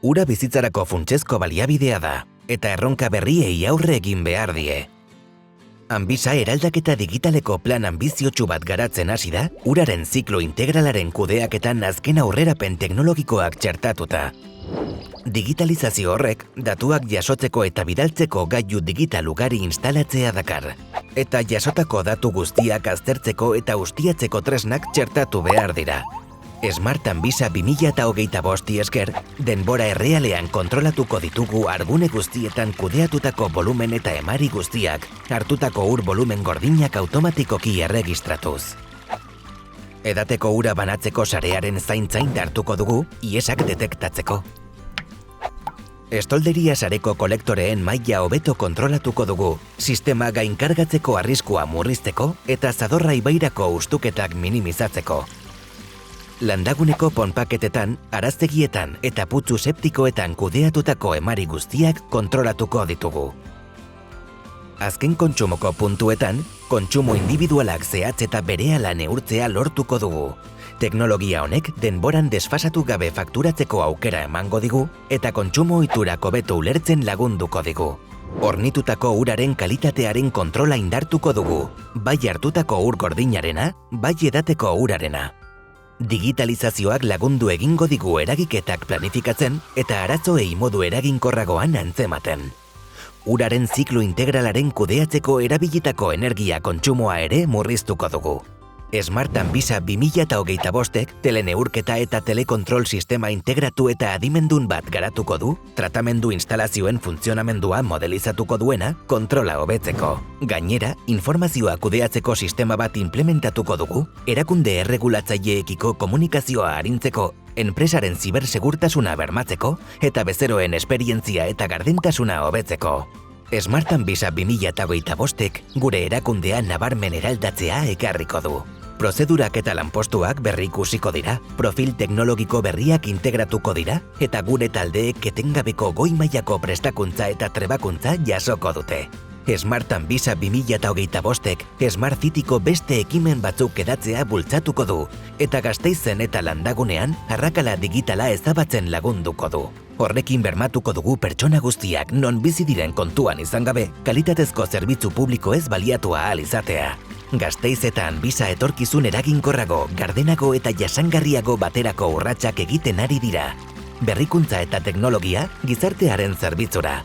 Ura bizitzarako funtsezko baliabidea da, eta erronka berriei aurre egin behar die. Anbisa eraldaketa digitaleko plan anbiziotsu bat garatzen hasi da, uraren ziklo integralaren kudeaketan azken aurrerapen teknologikoak txertatuta. Digitalizazio horrek, datuak jasotzeko eta bidaltzeko gailu digital ugari instalatzea dakar. Eta jasotako datu guztiak aztertzeko eta ustiatzeko tresnak txertatu behar dira. Smart Anbisa 2025 esker, denbora errealean kontrolatuko ditugu argune guztietan kudeatutako volumen eta emari guztiak, hartutako ur volumen gordinak automatikoki erregistratuz. Edateko ura banatzeko sarearen zaintzain hartuko dugu, iesak detektatzeko. Estolderia sareko kolektoreen maila hobeto kontrolatuko dugu, sistema gainkargatzeko arriskua murrizteko eta zadorra ibairako ustuketak minimizatzeko. Landaguneko ponpaketetan, araztegietan eta putzu septikoetan kudeatutako emari guztiak kontrolatuko ditugu. Azken kontsumoko puntuetan, kontsumo individualak zehatz eta berehala neurtzea lortuko dugu. Teknologia honek denboran desfasatu gabe fakturatzeko aukera emango digu eta kontsumo ohiturak hobeto ulertzen lagunduko digu. Hornitutako uraren kalitatearen kontrola indartuko dugu, bai hartutako ur gordinarena, bai edateko urarena. Digitalizazioak lagundu egingo digu eragiketak planifikatzen eta arazoei modu eraginkorragoan antzematen. Uraren ziklo integralaren kudeatzeko erabilitako energia kontsumoa ere murriztuko dugu. Smart Anbisa 2025ek teleneurketa eta telekontrol sistema integratu eta adimendun bat garatuko du, tratamendu instalazioen funtzionamendua modelizatuko duena kontrola hobetzeko. Gainera, informazioa kudeatzeko sistema bat implementatuko dugu, erakunde erregulatzaileekiko komunikazioa arintzeko, enpresaren zibersegurtasuna bermatzeko eta bezeroen esperientzia eta gardentasuna hobetzeko. Smart Anbisa 2025ek gure erakundea nabarmen eraldatzea ekarriko du. Prozedurak eta lanpostuak berrikusiko dira, profil teknologiko berriak integratuko dira eta gure taldeek etengabeko goi mailako prestakuntza eta trebakuntza jasoko dute. Smart Anbisa 2025ek Smart Cityko beste ekimen batzuk edatzea bultzatuko du eta Gasteizen eta Landagunean arrakala digitala ezabatzen lagunduko du. Horrekin bermatuko dugu pertsona guztiak non bizi diren kontuan izan gabe, kalitatezko zerbitzu publiko ez baliatua ahal izatea. Gasteiz eta Anbisa etorkizun eraginkorrago, gardenago eta jasangarriago baterako urratsak egiten ari dira. Berrikuntza eta teknologia gizartearen zerbitzura.